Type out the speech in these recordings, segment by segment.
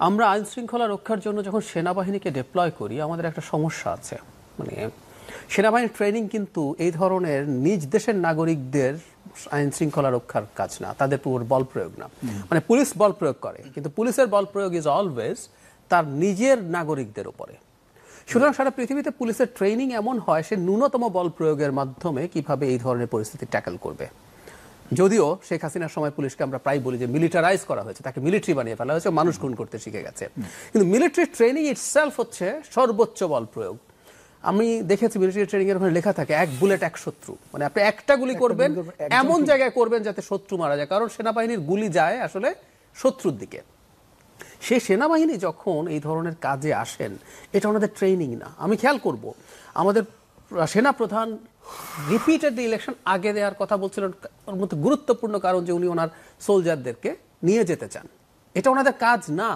আমরা আইন শৃঙ্খলা রক্ষার জন্য যখন সেনাবাহিনীকে ডিপ্লয় করি আমাদের একটা সমস্যা আছে। মানে সেনাবাহিনীর ট্রেনিং কিন্তু এই ধরনের নিজ দেশের নাগরিকদের আইন শৃঙ্খলা রক্ষার কাজ না, তাদের পুরো বল প্রয়োগ না। মানে পুলিশ বল প্রয়োগ করে, কিন্তু পুলিশের বল প্রয়োগ ইজ অলওয়েজ তার নিজের নাগরিকদের উপরে। সুতরাং সারা পৃথিবীতে পুলিশের ট্রেনিং এমন হয় সে ন্যূনতম বল প্রয়োগের মাধ্যমে কিভাবে এই ধরনের পরিস্থিতি ট্যাকল করবে। যদিও শেখ হাসিনার সময় পুলিশকে আমরা প্রায় বলি যে মিলিটারাইজ করা হয়েছে, তাকে মিলিটারি বানিয়ে ফেলা হয়েছে, মানুষ খুন করতে শিখে গেছে। কিন্তু মিলিটারি ট্রেনিং ইটসেলফ হচ্ছে সর্বোচ্চ বল প্রয়োগ। আমি দেখেছি মিলিটারি ট্রেনিং এর ওখানে লেখা থাকে 1 বুলেট 1 শত্রু, মানে আপনি একটা গুলি করবেন এমন জায়গায় করবেন যাতে শত্রু মারা যায়, কারণ সেনাবাহিনীর গুলি যায় আসলে শত্রুর দিকে। সেই সেনাবাহিনী যখন এই ধরনের কাজে আসেন এটা ওনাদের ট্রেনিং না। আমি খেয়াল করব আমাদের সেনা প্রধান রিপিটেডলি ইলেকশন আগে দেওয়ার কথা বলছিলেন, ওর মধ্যে গুরুত্বপূর্ণ কারণ যে উনি ওনার সোলজারদেরকে নিয়ে যেতে চান। এটা ওনাদের কাজ না।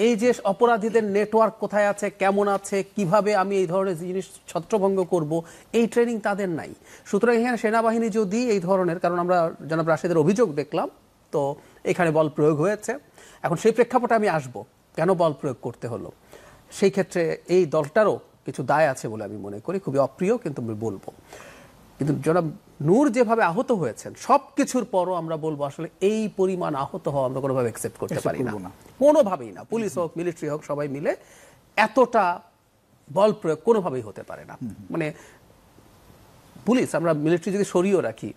এই যে অপরাধীদের নেটওয়ার্ক কোথায় আছে, কেমন আছে, কিভাবে আমি এই ধরনের জিনিস ছত্রভঙ্গ করব, এই ট্রেনিং তাদের নাই। সুতরাং এখানে সেনাবাহিনী যদি এই ধরনের, কারণ আমরা জনাব রাশেদের অভিযোগ দেখলাম, তো এখানে বল প্রয়োগ হয়েছে। এখন সেই প্রেক্ষাপটে আমি আসব কেন বল প্রয়োগ করতে হলো। সেই ক্ষেত্রে এই দলটারও কিছু দায় আছে বলে আমি মনে করি, খুবই অপ্রিয় কিন্তু আমি বলবো। কিন্তু জনাব নূর যেভাবে আহত হয়েছেন সব কিছুর পরও আমরা বলবো আসলে এই পরিমাণ আহত হওয়া আমরা কোনোভাবে অ্যাকসেপ্ট করতে পারি না, কোনোভাবেই না। পুলিশ হোক মিলিটারি হোক সবাই মিলে এতটা বল প্রয়োগ কোনোভাবেই হতে পারে না। মানে পুলিশ, আমরা মিলিটারি যদি সরিয়েও রাখি,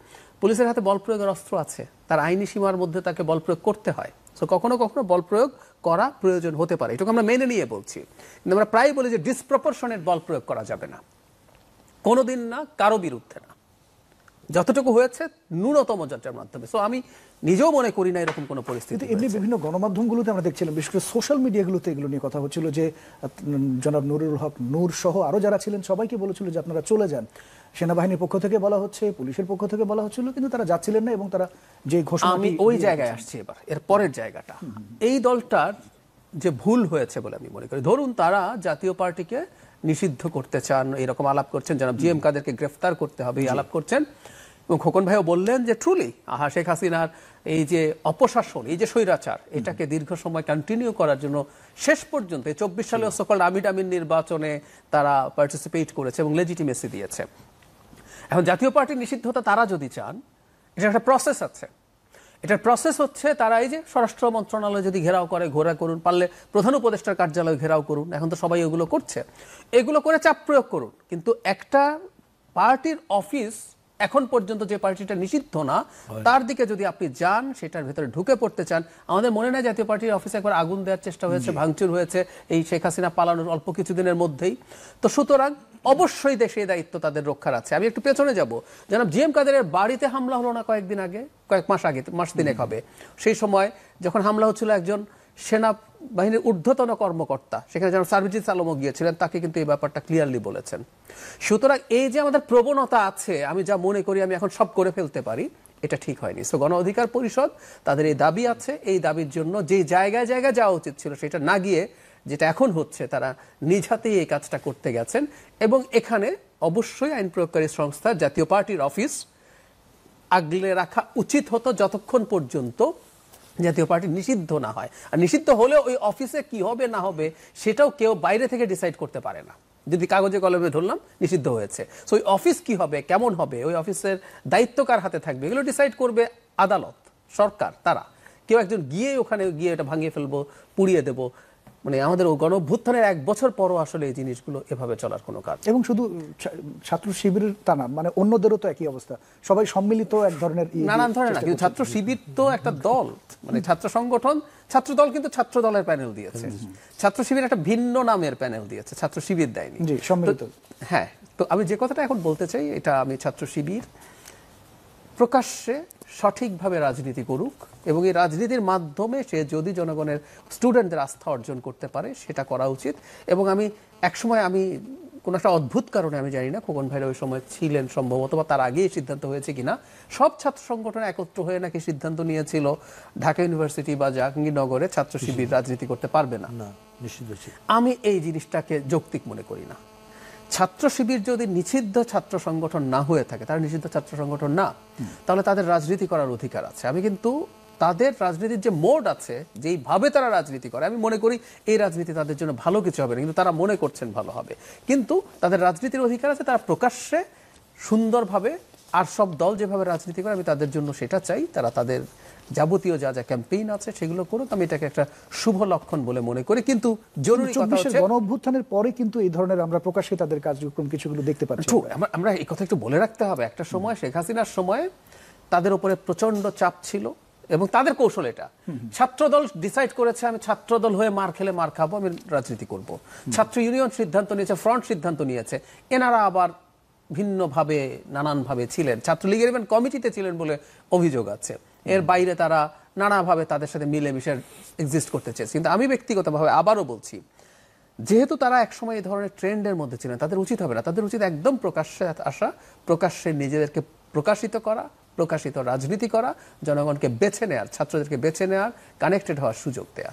পুলিশের হাতে বল প্রয়োগের অস্ত্র আছে, তার আইনি সীমার মধ্যে তাকে বল প্রয়োগ করতে হয়। তো কখনো কখনো বল প্রয়োগ করা প্রয়োজন হতে পারে, এটুকু আমরা মেনে নিয়ে বলছি। কিন্তু আমরা প্রায় বলি যে ডিসপ্রপোর্শনেট বল প্রয়োগ করা যাবে না, কোনোদিন না, কারো বিরুদ্ধে না। যতটুকু হয়েছে ন্যূনতম যাত্রার মাধ্যমে। সো আমি নিজেও মনে করি না এরকম কোনো পরিস্থিতি। এমনি বিভিন্ন গণমাধ্যমগুলোতে আমরা দেখছিলাম, বিশেষ করে সোশ্যাল মিডিয়াগুলোতে এগুলো নিয়ে কথা হচ্ছিল যে জনাব নুরুল হক নূর সহ আরো যারা ছিলেন সবাইকে বলেছিল যে আপনারা চলে যান। সেনাবাহিনীর পক্ষ থেকে বলা হচ্ছে, পুলিশের পক্ষ থেকে বলা হচ্ছিল, কিন্তু তারা যাচ্ছিলেন না এবং তারা যে ঘোষণা। আমি ওই জায়গায় আসছি এবার, এর পরের জায়গাটা। এই দলটার যে ভুল হয়েছে বলে আমি মনে করি, ধরুন তারা জাতীয় পার্টিকে নিষিদ্ধ করতে চান, এরকম আলাপ করছেন, জনাব জিএম কাদেরকে গ্রেফতার করতে হবে এই আলাপ করছেন। এবং খোকন ভাইও বললেন যে ট্রুলি শেখ হাসিনার এই যে অপশাসন, এই যে স্বৈরাচার, এটাকে দীর্ঘ সময় কন্টিনিউ করার জন্য শেষ পর্যন্ত 24 সালে সকল আমিন নির্বাচনে তারা পার্টিসিপেট করেছে এবং লেজিটিমেসি দিয়েছে। এখন জাতীয় পার্টির নিষিদ্ধতা তারা যদি চান, এটা একটা প্রসেস আছে। এটার প্রসেস হচ্ছে তারা এই যে স্বরাষ্ট্র মন্ত্রণালয় যদি ঘেরাও করে, ঘোরা করুন, পারলে প্রধান উপদেষ্টার কার্যালয় ঘেরাও করুন, এখন তো সবাই এগুলো করছে, এগুলো করে চাপ প্রয়োগ করুন। কিন্তু একটা পার্টির অফিস, এখন পর্যন্ত যে পার্টিটা নিষিদ্ধ না, তার দিকে যদি আপনি যান, সেটার ভেতরে ঢুকে পড়তে চান, আমাদের মনে নাই জাতীয় পার্টির অফিসে একবার আগুন দেওয়ার চেষ্টা হয়েছে, ভাঙচুর হয়েছে এই শেখ হাসিনা পালানোর অল্প কিছুদিনের মধ্যেই। তো সুতরাং অবশ্যই দেশে দায়িত্ব তাদের রক্ষার আছে। আমি একটু পেছনে যাব, জনাব জিএম কাদেরের বাড়িতে হামলা হলো না কয়েকদিন আগে, কয়েক মাস আগে, মাস তিনেক হবে, সেই সময় যখন হামলা হচ্ছিল একজন সেনা বাহিনীর ঊর্ধ্বতন কর্মকর্তা, সেখানে যেন সার্জিস আলমও গিয়েছিলেন, তাকে কিন্তু এই ব্যাপারটা ক্লিয়ারলি বলেছেন। সুতরাং এই যে আমাদের প্রবণতা আছে, আমি যা মনে করি আমি এখন সব করে ফেলতে পারি, এটা ঠিক হয়নি। সো গণ অধিকার পরিষদ তাদের এই দাবি আছে, এই দাবির জন্য যে জায়গায় জায়গায় যাওয়া উচিত ছিল সেটা না গিয়ে যেটা এখন হচ্ছে, তারা নিজ হাতেই এই কাজটা করতে গেছেন। এবং এখানে অবশ্যই আইন প্রয়োগকারী সংস্থা জাতীয় পার্টির অফিস আগলে রাখা উচিত হতো যতক্ষণ পর্যন্ত জাতীয় পার্টি নিষিদ্ধ না হয়। আর নিষিদ্ধ হলেও ওই অফিসে কি হবে না হবে সেটাও কেউ বাইরে থেকে ডিসাইড করতে পারে না। যদি কাগজে কলমে ধরলাম নিষিদ্ধ হয়েছে, সো ওই অফিস কি হবে, কেমন হবে, ওই অফিসের দায়িত্ব কার হাতে থাকবে, এগুলো ডিসাইড করবে আদালত, সরকার। তারা কেউ একজন গিয়ে ওখানে গিয়ে এটা ভাঙিয়ে ফেলবো, পুড়িয়ে দেবো, মানে আমাদের গণঅভ্যুত্থানের 1 বছর পরও আসলে এই জিনিসগুলো এভাবে চলার কোনো কাজ। এবং শুধু ছাত্র শিবিরের তা না, মানে অন্যদেরও তো একই অবস্থা, সবাই সম্মিলিত এক ধরনের নানান ধরনের না, কিন্তু ছাত্র শিবির তো একটা দল, মানে ছাত্র সংগঠন, ছাত্র দল কিন্তু ছাত্র দলের প্যানেল দিয়েছে, ছাত্র শিবির একটা ভিন্ন নামের প্যানেল দিয়েছে, ছাত্র শিবির দেয়নি। সম্মিলিত। হ্যাঁ, তো আমি যে কথাটা এখন বলতে চাই, এটা আমি ছাত্র শিবির প্রকাশ্যে সঠিকভাবে রাজনীতি করুক এবং এই রাজনীতির মাধ্যমে সে যদি জনগণের, স্টুডেন্টদের আস্থা অর্জন করতে পারে সেটা করা উচিত। এবং আমি একসময়, আমি কোনো একটা অদ্ভুত কারণে, আমি জানি না খোকন ভাইরা ওই সময় ছিলেন সম্ভবত, বা তার আগেই সিদ্ধান্ত হয়েছে কিনা, সব ছাত্র সংগঠন একত্র হয়ে নাকি সিদ্ধান্ত নিয়েছিল ঢাকা ইউনিভার্সিটি বা জাহাঙ্গীরনগরে ছাত্র শিবির রাজনীতি করতে পারবে না। আমি এই জিনিসটাকে যৌক্তিক মনে করি না। ছাত্র শিবির যদি নিষিদ্ধ ছাত্র সংগঠন না হয়ে থাকে, তারা নিষিদ্ধ ছাত্র সংগঠন না, তাহলে তাদের রাজনীতি করার অধিকার আছে। আমি কিন্তু তাদের রাজনীতির যে মোড আছে, যেইভাবে তারা রাজনীতি করে, আমি মনে করি এই রাজনীতি তাদের জন্য ভালো কিছু হবে না, কিন্তু তারা মনে করছেন ভালো হবে। কিন্তু তাদের রাজনীতির অধিকার আছে, তারা প্রকাশ্যে সুন্দরভাবে, আর সব দল যেভাবে রাজনীতি করে আমি তাদের জন্য সেটা চাই, তারা তাদের যাবতীয় যা যা ক্যাম্পেইন আছে সেগুলো করুক, আমি এটাকে একটা শুভ লক্ষণ বলে মনে করি। কিন্তু জরুরি কথা হচ্ছে গণ অভ্যুত্থানের পরে কিন্তু এই ধরনের আমরা প্রকাশ্যে তাদের কার্যক্রম কিছুগুলো দেখতে পাচ্ছি। আমরা এই কথা একটু বলে রাখতে হবে, একটা সময় শেখ হাসিনার সময় তাদের উপরে প্রচন্ড চাপ ছিল এবং তাদের কৌশল এটা, ছাত্রদল ডিসাইড করেছে আমি ছাত্রদল হয়ে মার খেলে মার খাবো, আমি রাজনীতি করব। ছাত্র ইউনিয়ন সিদ্ধান্ত নিয়েছে, ফ্রন্ট সিদ্ধান্ত নিয়েছে, এনারা আবার ভিন্নভাবে নানানভাবে ছিলেন, ছাত্রলীগের ইভেন কমিটিতে ছিলেন বলে অভিযোগ আছে। এর বাইরে তারা নানাভাবে তাদের সাথে মিলেমিশে এক্সিস্ট করতে চেয়েছে। কিন্তু আমি ব্যক্তিগতভাবে আবারও বলছি, যেহেতু তারা একসময় এই ধরনের ট্রেন্ডের মধ্যে ছিলেন, তাদের উচিত হবে না, তাদের উচিত একদম প্রকাশ্যে আসা, প্রকাশ্যে নিজেদেরকে প্রকাশিত করা, প্রকাশিত রাজনীতি করা, জনগণকে বেছে নেয়ার, ছাত্রদেরকে বেছে নেওয়ার, কানেক্টেড হওয়ার সুযোগ দেয়া।